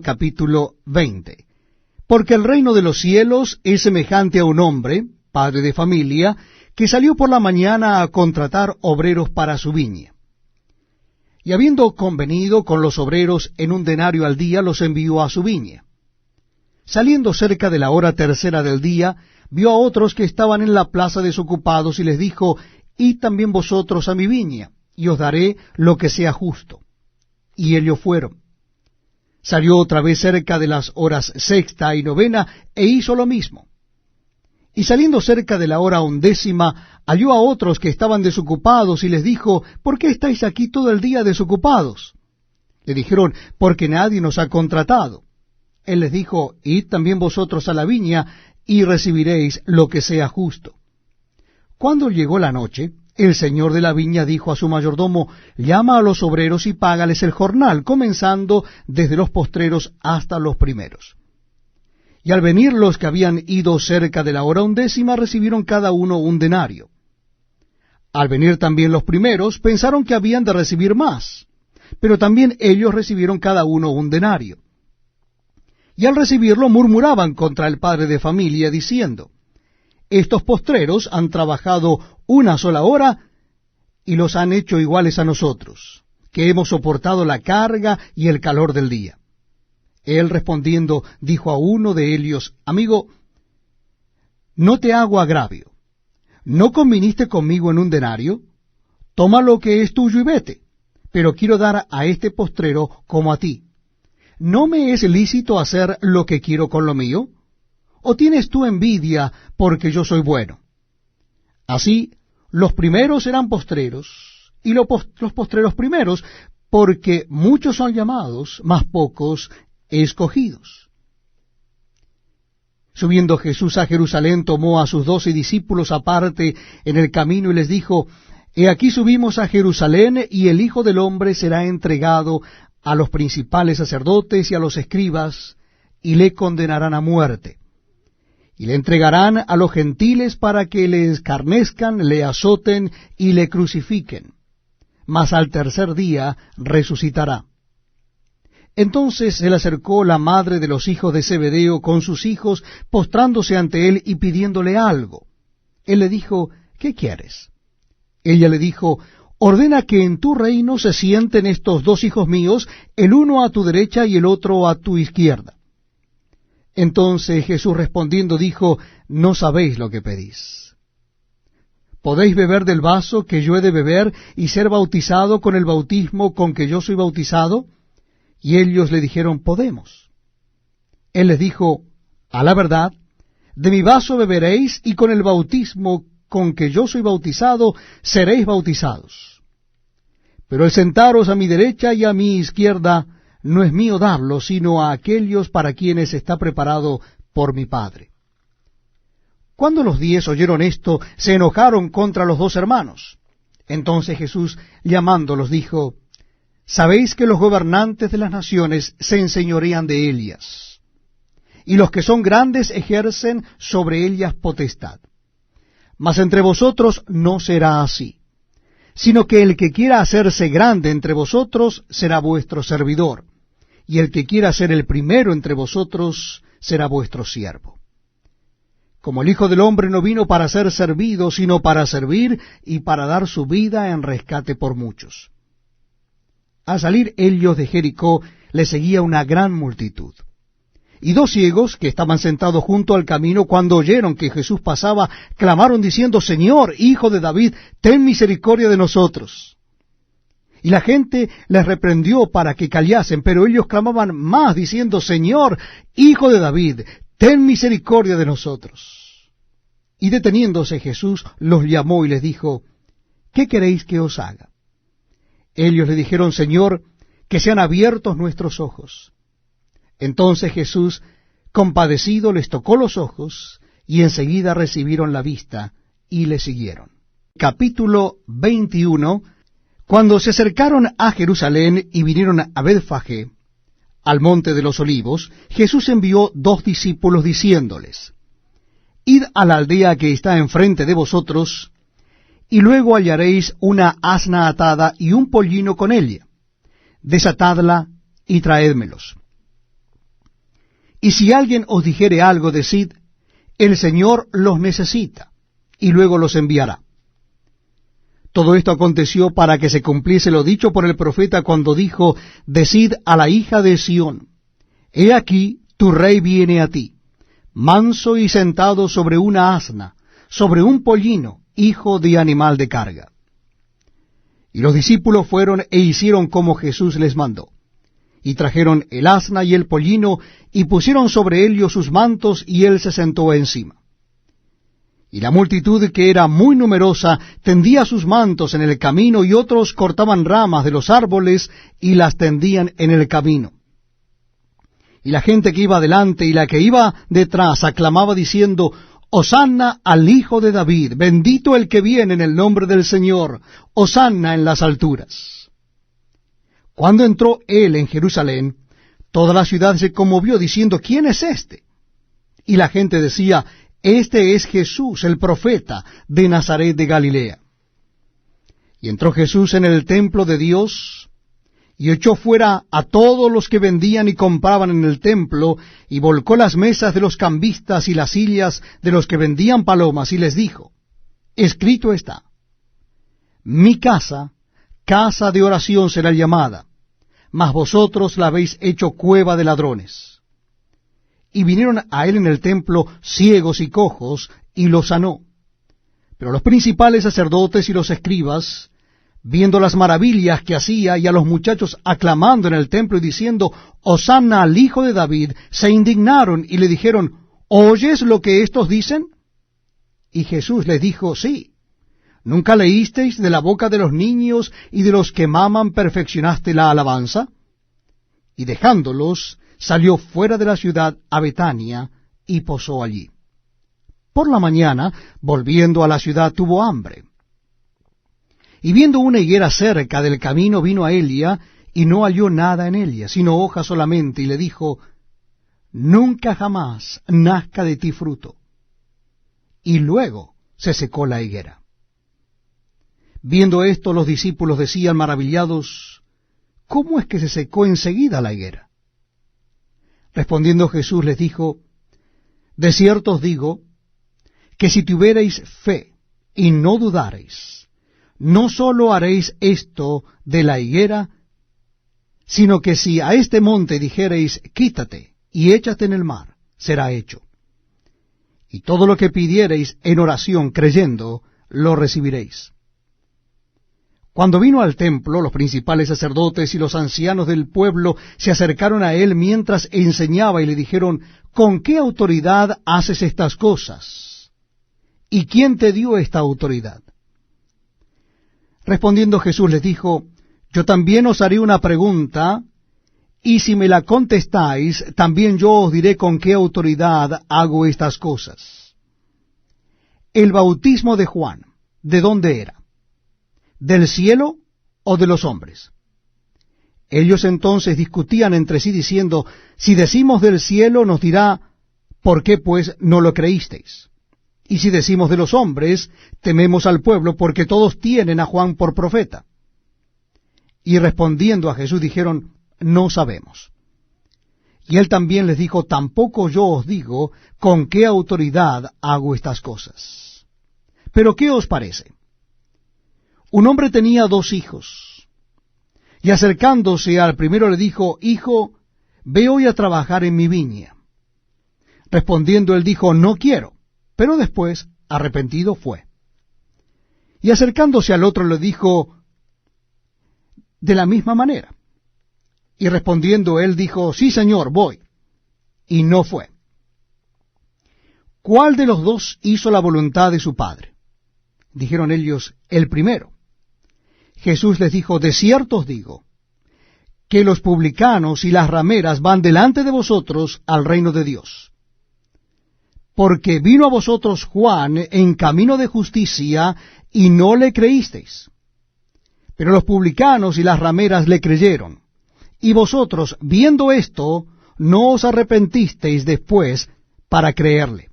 Capítulo 20. Porque el reino de los cielos es semejante a un hombre, padre de familia, que salió por la mañana a contratar obreros para su viña. Y habiendo convenido con los obreros en 1 denario al día, los envió a su viña. Saliendo cerca de la hora tercera del día, vio a otros que estaban en la plaza desocupados, y les dijo: Id también vosotros a mi viña, y os daré lo que sea justo. Y ellos fueron. Salió otra vez cerca de las horas sexta y novena, e hizo lo mismo. Y saliendo cerca de la hora 11, halló a otros que estaban desocupados, y les dijo: ¿Por qué estáis aquí todo el día desocupados? Le dijeron: Porque nadie nos ha contratado. Él les dijo: Id también vosotros a la viña, y recibiréis lo que sea justo. Cuando llegó la noche, el señor de la viña dijo a su mayordomo: Llama a los obreros y págales el jornal, comenzando desde los postreros hasta los primeros. Y al venir los que habían ido cerca de la hora 11, recibieron cada uno 1 denario. Al venir también los primeros, pensaron que habían de recibir más, pero también ellos recibieron cada uno 1 denario. Y al recibirlo murmuraban contra el padre de familia, diciendo: Estos postreros han trabajado 1 sola hora, y los han hecho iguales a nosotros, que hemos soportado la carga y el calor del día. Él respondiendo dijo a uno de ellos: Amigo, no te hago agravio. ¿No conviniste conmigo en 1 denario? Toma lo que es tuyo y vete, pero quiero dar a este postrero como a ti. ¿No me es lícito hacer lo que quiero con lo mío? ¿O tienes tú envidia porque yo soy bueno? Así, los primeros serán postreros, y los postreros primeros, porque muchos son llamados, mas pocos escogidos. Subiendo Jesús a Jerusalén, tomó a sus 12 discípulos aparte en el camino, y les dijo: He aquí subimos a Jerusalén, y el Hijo del Hombre será entregado a los principales sacerdotes y a los escribas, y le condenarán a muerte. Y le entregarán a los gentiles para que le escarnezcan, le azoten y le crucifiquen. Mas al tercer día resucitará. Entonces se le acercó la madre de los hijos de Zebedeo con sus hijos, postrándose ante él y pidiéndole algo. Él le dijo: ¿Qué quieres? Ella le dijo: Ordena que en tu reino se sienten estos 2 hijos míos, el uno a tu derecha y el otro a tu izquierda. Entonces Jesús respondiendo dijo: No sabéis lo que pedís. ¿Podéis beber del vaso que yo he de beber, y ser bautizado con el bautismo con que yo soy bautizado? Y ellos le dijeron: Podemos. Él les dijo: A la verdad, de mi vaso beberéis, y con el bautismo con que yo soy bautizado seréis bautizados. Pero el sentaros a mi derecha y a mi izquierda no es mío darlo, sino a aquellos para quienes está preparado por mi Padre. Cuando los 10 oyeron esto, se enojaron contra los 2 hermanos. Entonces Jesús, llamándolos, dijo: Sabéis que los gobernantes de las naciones se enseñorean de ellas, y los que son grandes ejercen sobre ellas potestad. Mas entre vosotros no será así, sino que el que quiera hacerse grande entre vosotros será vuestro servidor, y el que quiera ser el primero entre vosotros será vuestro siervo. Como el Hijo del Hombre no vino para ser servido, sino para servir y para dar su vida en rescate por muchos. Al salir ellos de Jericó, le seguía una gran multitud. Y 2 ciegos, que estaban sentados junto al camino, cuando oyeron que Jesús pasaba, clamaron diciendo: Señor, Hijo de David, ten misericordia de nosotros. Y la gente les reprendió para que callasen, pero ellos clamaban más, diciendo: Señor, Hijo de David, ten misericordia de nosotros. Y deteniéndose Jesús, los llamó y les dijo: ¿Qué queréis que os haga? Ellos le dijeron: Señor, que sean abiertos nuestros ojos. Entonces Jesús, compadecido, les tocó los ojos, y enseguida recibieron la vista, y le siguieron. Capítulo 21. Cuando se acercaron a Jerusalén y vinieron a Betfagé, al monte de los olivos, Jesús envió 2 discípulos diciéndoles: Id a la aldea que está enfrente de vosotros, y luego hallaréis una asna atada y un pollino con ella. Desatadla y traédmelos. Y si alguien os dijere algo, decid, el Señor los necesita, y luego los enviará. Todo esto aconteció para que se cumpliese lo dicho por el profeta cuando dijo, decid a la hija de Sión, he aquí tu rey viene a ti, manso y sentado sobre una asna, sobre un pollino, hijo de animal de carga. Y los discípulos fueron e hicieron como Jesús les mandó. Y trajeron el asna y el pollino, y pusieron sobre ellos sus mantos, y él se sentó encima. Y la multitud, que era muy numerosa, tendía sus mantos en el camino, y otros cortaban ramas de los árboles, y las tendían en el camino. Y la gente que iba delante y la que iba detrás aclamaba diciendo, Hosanna al Hijo de David, bendito el que viene en el nombre del Señor, Hosanna en las alturas. Cuando entró él en Jerusalén, toda la ciudad se conmovió diciendo, ¿quién es este? Y la gente decía, este es Jesús, el profeta de Nazaret de Galilea. Y entró Jesús en el templo de Dios, y echó fuera a todos los que vendían y compraban en el templo, y volcó las mesas de los cambistas y las sillas de los que vendían palomas, y les dijo, escrito está, mi casa, casa de oración será llamada, mas vosotros la habéis hecho cueva de ladrones. Y vinieron a él en el templo ciegos y cojos, y los sanó. Pero los principales sacerdotes y los escribas, viendo las maravillas que hacía, y a los muchachos aclamando en el templo y diciendo, Hosanna al Hijo de David, se indignaron y le dijeron, ¿oyes lo que éstos dicen? Y Jesús les dijo, sí. ¿Nunca leísteis de la boca de los niños y de los que maman perfeccionaste la alabanza? Y dejándolos, salió fuera de la ciudad a Betania y posó allí. Por la mañana, volviendo a la ciudad, tuvo hambre. Y viendo una higuera cerca del camino, vino a ella, y no halló nada en ella, sino hojas solamente, y le dijo, nunca jamás nazca de ti fruto. Y luego se secó la higuera. Viendo esto, los discípulos decían maravillados, ¿cómo es que se secó enseguida la higuera? Respondiendo Jesús les dijo, de cierto os digo, que si tuviereis fe y no dudareis, no sólo haréis esto de la higuera, sino que si a este monte dijereis, quítate y échate en el mar, será hecho. Y todo lo que pidiereis en oración creyendo, lo recibiréis. Cuando vino al templo, los principales sacerdotes y los ancianos del pueblo se acercaron a él mientras enseñaba y le dijeron, ¿con qué autoridad haces estas cosas? ¿Y quién te dio esta autoridad? Respondiendo Jesús les dijo, yo también os haré una pregunta, y si me la contestáis, también yo os diré con qué autoridad hago estas cosas. El bautismo de Juan, ¿de dónde era? ¿Del cielo o de los hombres? Ellos entonces discutían entre sí diciendo, si decimos del cielo nos dirá, ¿por qué pues no lo creísteis? Y si decimos de los hombres, tememos al pueblo porque todos tienen a Juan por profeta. Y respondiendo a Jesús dijeron, no sabemos. Y él también les dijo, tampoco yo os digo con qué autoridad hago estas cosas. Pero ¿qué os parece? Un hombre tenía 2 hijos, y acercándose al primero le dijo, hijo, ve hoy a trabajar en mi viña. Respondiendo él dijo, no quiero, pero después, arrepentido, fue. Y acercándose al otro le dijo, de la misma manera. Y respondiendo él dijo, sí, señor, voy. Y no fue. ¿Cuál de los 2 hizo la voluntad de su padre? Dijeron ellos, el primero. Jesús les dijo, de cierto os digo, que los publicanos y las rameras van delante de vosotros al reino de Dios. Porque vino a vosotros Juan en camino de justicia, y no le creísteis. Pero los publicanos y las rameras le creyeron. Y vosotros, viendo esto, no os arrepentisteis después para creerle.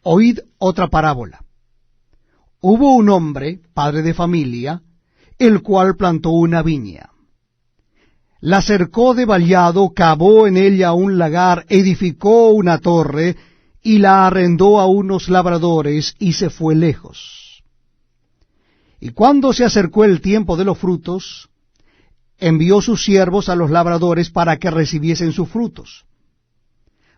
Oíd otra parábola. Hubo un hombre, padre de familia, el cual plantó una viña. la cercó de vallado, cavó en ella un lagar, edificó una torre, y la arrendó a unos labradores, y se fue lejos. Y cuando se acercó el tiempo de los frutos, envió sus siervos a los labradores para que recibiesen sus frutos.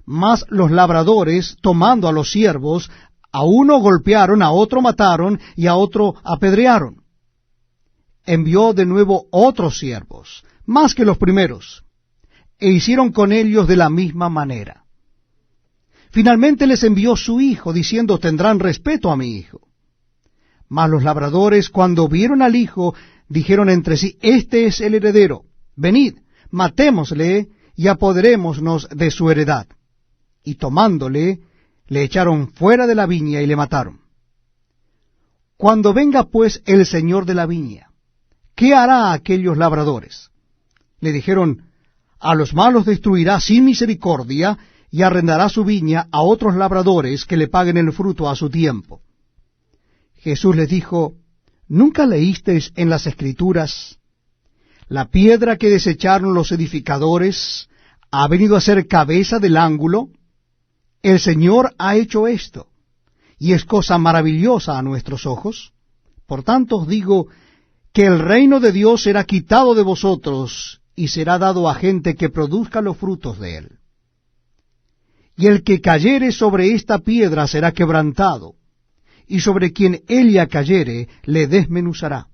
Mas los labradores, tomando a los siervos, a uno golpearon, a otro mataron, y a otro apedrearon. Envió de nuevo otros siervos, más que los primeros, e hicieron con ellos de la misma manera. Finalmente les envió su hijo, diciendo, tendrán respeto a mi hijo. Mas los labradores, cuando vieron al hijo, dijeron entre sí, este es el heredero, venid, matémosle, y apoderémonos de su heredad. Y tomándole, le echaron fuera de la viña y le mataron. Cuando venga pues el señor de la viña, ¿qué hará a aquellos labradores? Le dijeron, a los malos destruirá sin misericordia, y arrendará su viña a otros labradores que le paguen el fruto a su tiempo. Jesús les dijo, ¿nunca leísteis en las Escrituras, la piedra que desecharon los edificadores ha venido a ser cabeza del ángulo? El Señor ha hecho esto, y es cosa maravillosa a nuestros ojos. Por tanto os digo que el reino de Dios será quitado de vosotros, y será dado a gente que produzca los frutos de él. Y el que cayere sobre esta piedra será quebrantado, y sobre quien ella cayere le desmenuzará.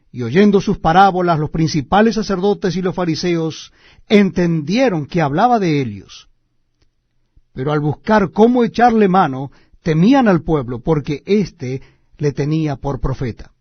Y oyendo sus parábolas, los principales sacerdotes y los fariseos entendieron que hablaba de ellos. Pero al buscar cómo echarle mano, temían al pueblo, porque éste le tenía por profeta.